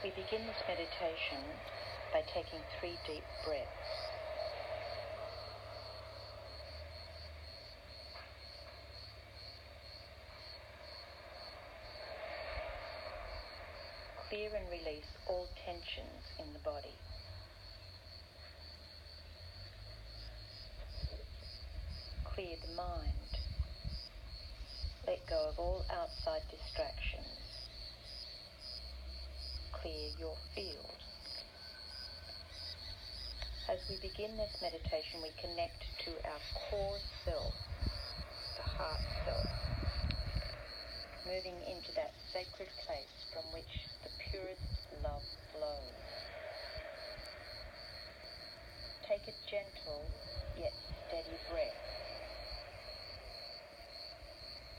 We begin this meditation by taking 3 deep breaths. Clear and release all tensions in the body. Clear the mind. Let go of all outside distractions. Clear your field. As we begin this meditation, we connect to our core self, the heart self, moving into that sacred place from which the purest love flows. Take a gentle yet steady breath.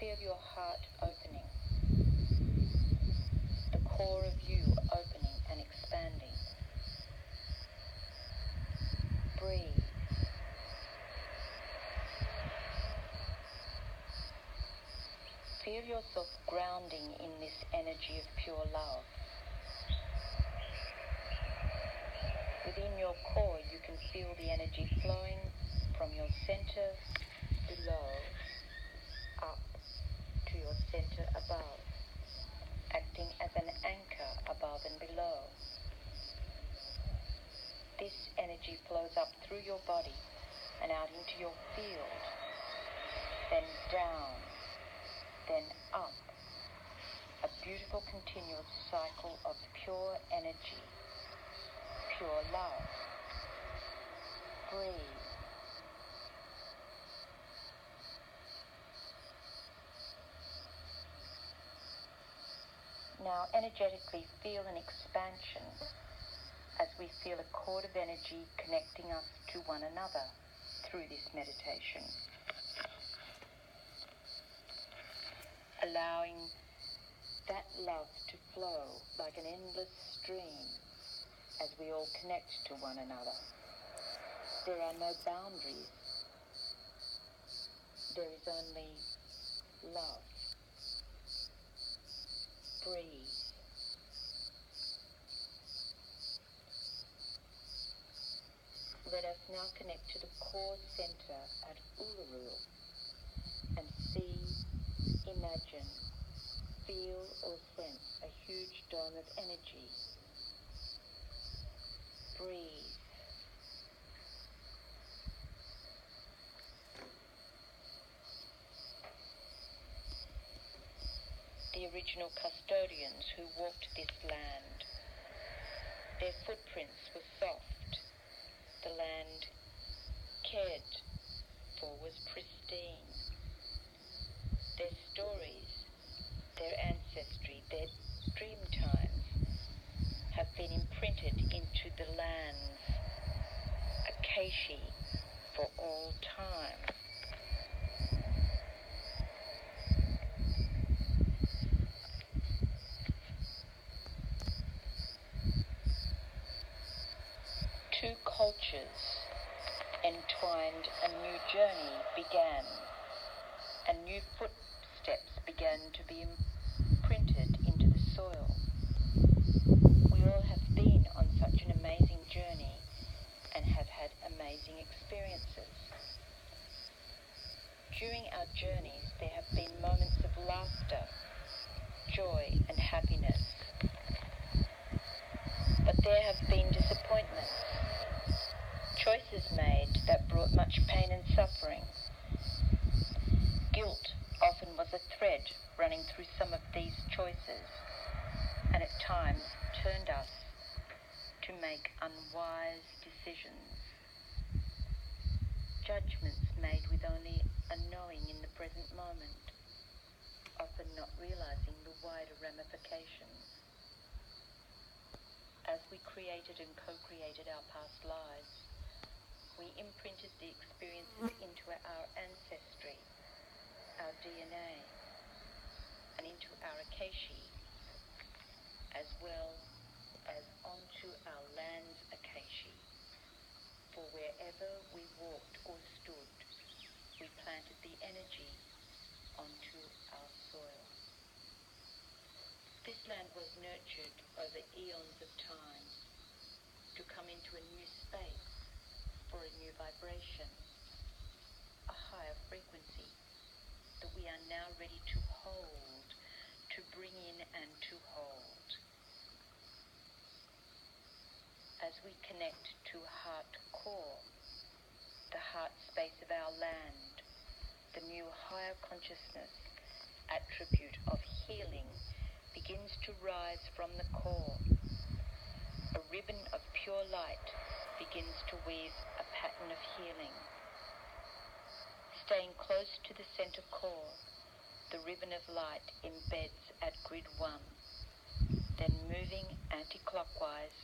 Feel your heart opening, the core of you opening and expanding. Breathe. Feel yourself grounding in this energy of pure love. Within your core, you can feel the energy flowing from your center below up to your center above, acting as an anchor above and below. This energy flows up through your body and out into your field, then down, then up. A beautiful continuous cycle of pure energy, pure love. Breathe. Now energetically feel an expansion as we feel a cord of energy connecting us to one another through this meditation. Allowing that love to flow like an endless stream as we all connect to one another. There are no boundaries. There is only love. Breathe. Let us now connect to the core center at Uluru and see, imagine, feel or sense a huge dome of energy. Breathe. The original custodians who walked this land, their footprints were soft. The land cared for was pristine. Their stories, their ancestry, their dream times have been imprinted into the land's acacia for all time. Two cultures entwined, a new journey began, and new footsteps began to be imprinted into the soil. We all have been on such an amazing journey and have had amazing experiences. During our journeys, there have been moments of laughter, joy and happiness. But there have been disappointments, choices made that brought much pain and suffering. Guilt often was a thread running through some of these choices, and at times turned us to make unwise decisions. Judgments made with only a knowing in the present moment, often not realizing the wider ramifications. As we created and co-created our past lives, we imprinted the experiences into our ancestry, our DNA, and into our acacia, as well as onto our land's acacia. For wherever we walked or stood, we planted the energy onto our soil. This land was nurtured over eons of time to come into a new space for a new vibration, a higher frequency that we are now ready to hold, to bring in and to hold. As we connect to heart core, the heart space of our land, the new higher consciousness attribute of healing begins to rise from the core. A ribbon of pure light begins to weave a pattern of healing. Staying close to the center core, the ribbon of light embeds at grid 1, then moving anti-clockwise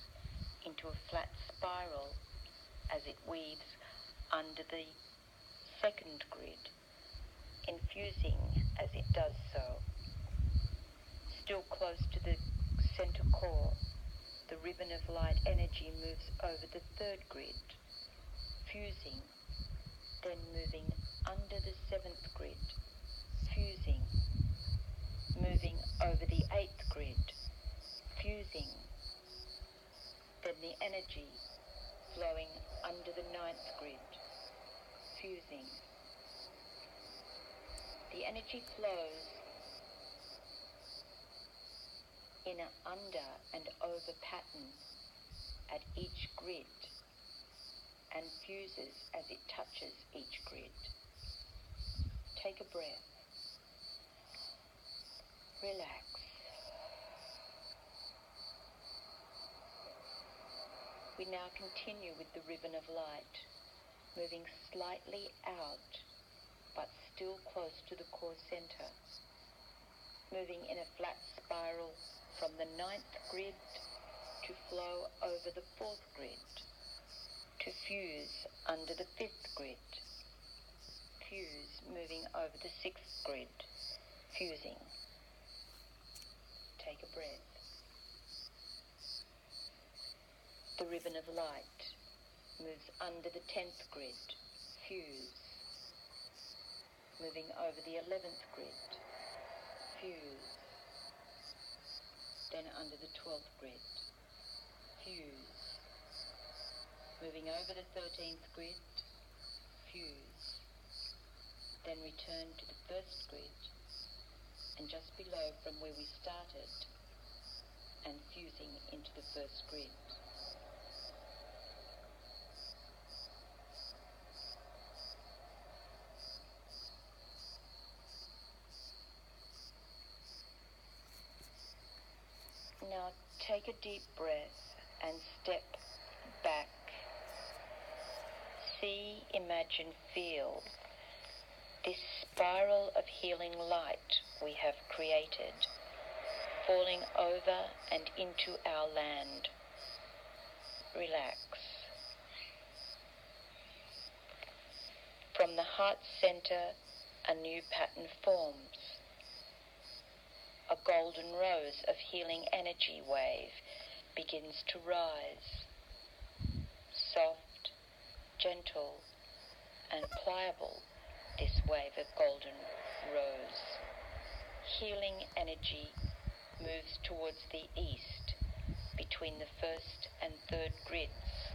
into a flat spiral as it weaves under the second grid, infusing as it does so. Still close to the center core, the ribbon of light energy moves over the third grid, fusing, then moving under the seventh grid, fusing, moving over the eighth grid, fusing, then the energy flowing under the ninth grid, fusing. The energy flows in an under and over pattern at each grid and fuses as it touches each grid. Take a breath. Relax. We now continue with the ribbon of light, moving slightly out, but still close to the core center, moving in a flat spiral from the ninth grid to flow over the fourth grid, to fuse under the fifth grid, fuse moving over the sixth grid, fusing. Take a breath. The ribbon of light moves under the 10th grid, fuse, moving over the 11th grid, fuse, then under the 12th grid, fuse, moving over the 13th grid, fuse, then return to the first grid, and just below from where we started, and fusing into the first grid. Now take a deep breath and step back. See, imagine, feel this spiral of healing light we have created, falling over and into our land. Relax. From the heart center, a new pattern forms. A golden rose of healing energy wave begins to rise. Soft, gentle, and pliable, this wave of golden rose. Healing energy moves towards the east, between the first and third grids.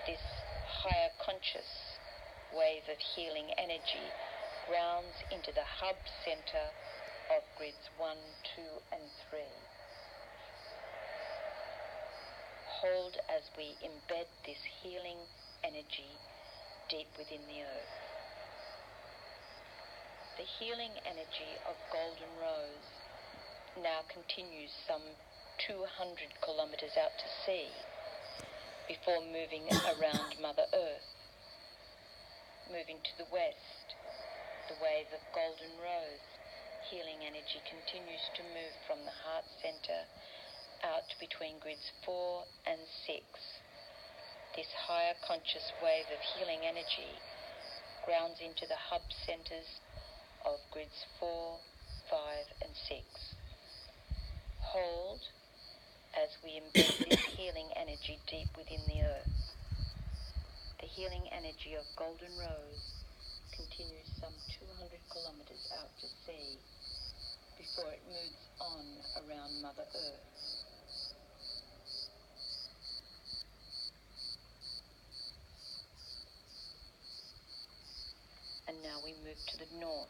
This higher conscious wave of healing energy grounds into the hub center of grids 1, 2, and 3. Hold as we embed this healing energy deep within the earth. The healing energy of golden rose now continues some 200 kilometers out to sea before moving around Mother Earth. Moving to the west, the wave of golden rose healing energy continues to move from the heart center out between grids 4 and 6. This higher conscious wave of healing energy grounds into the hub centers of grids 4, 5, and 6. Hold as we embed this healing energy deep within the earth. The healing energy of golden rose continues some 200 kilometers out to sea before it moves on around Mother Earth. And now we move to the north.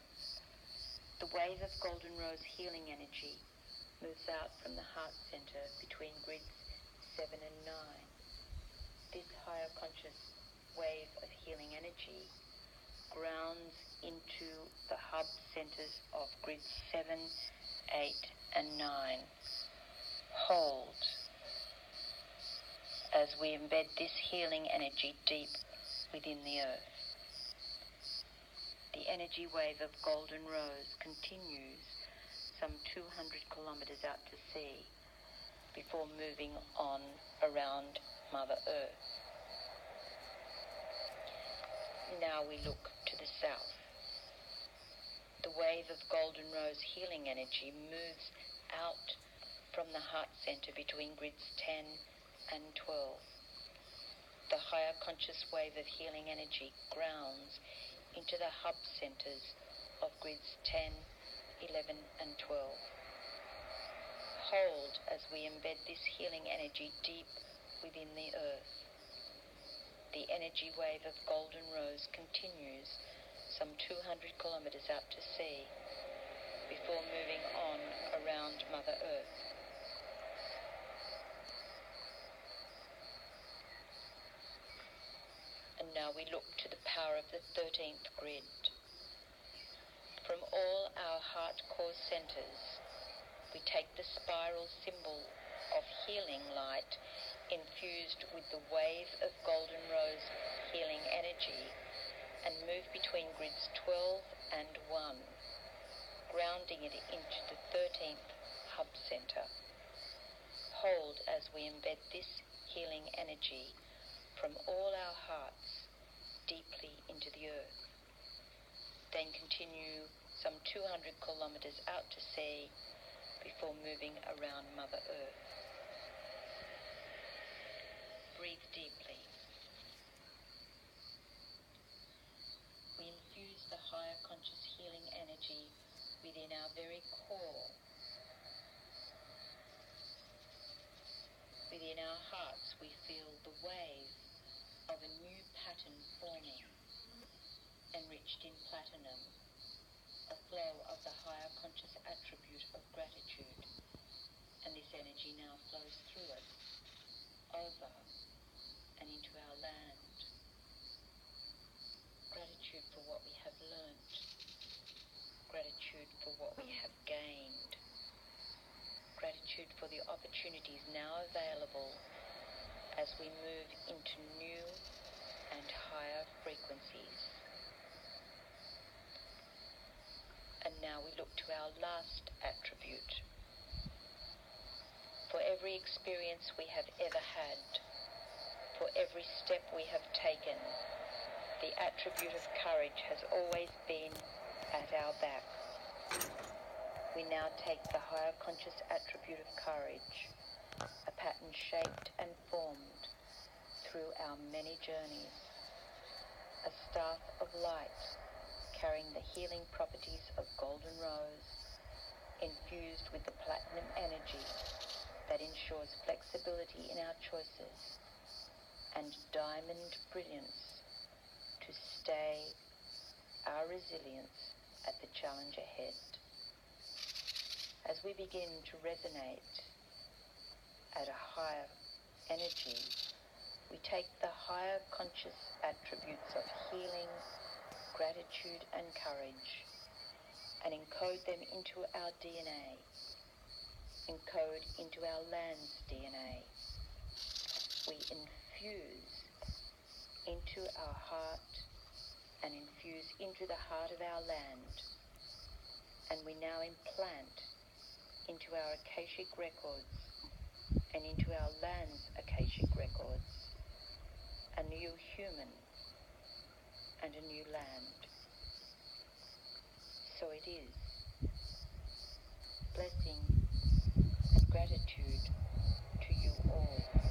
The wave of golden rose healing energy moves out from the heart center between grids 7 and 9. This higher conscious wave of healing energy grounds into the hub centers of grids 7, 8, and 9. Hold as we embed this healing energy deep within the earth. The energy wave of golden rose continues some 200 kilometers out to sea before moving on around Mother Earth. Now we look to the south. The wave of golden rose healing energy moves out from the heart center between grids 10 and 12. The higher conscious wave of healing energy grounds into the hub centers of grids 10, 11 and 12. Hold as we embed this healing energy deep within the earth. The energy wave of golden rose continues some 200 kilometers out to sea before moving on around Mother Earth. And now we look to the power of the 13th grid. From all our heart core centers, we take the spiral symbol of healing light infused with the wave of golden rose healing energy and move between grids 12 and 1, grounding it into the 13th hub center. Hold as we embed this healing energy from all our hearts deeply into the earth. Then continue some 200 kilometers out to sea before moving around Mother Earth. Breathe deeply. We infuse the higher conscious healing energy within our very core. Within our hearts we feel the wave of a new pattern forming, enriched in platinum, a flow of the higher conscious attribute of gratitude, and this energy now flows through us, over and into our land. Gratitude for what we have learnt, gratitude for what we have gained, gratitude for the opportunities now available as we move into new and higher frequencies. And now we look to our last attribute. For every experience we have ever had, for every step we have taken, the attribute of courage has always been at our back. We now take the higher conscious attribute of courage, a pattern shaped and formed through our many journeys, a staff of light carrying the healing properties of golden rose, infused with the platinum energy that ensures flexibility in our choices and diamond brilliance to stay our resilience at the challenge ahead. As we begin to resonate at a higher energy, we take the higher conscious attributes of healing, gratitude and courage and encode them into our DNA, encode into our land's DNA. We infuse into our heart and infuse into the heart of our land, and we now implant into our Akashic records and into our land's Akashic records a new human and a new land. So it is. Blessing and gratitude to you all.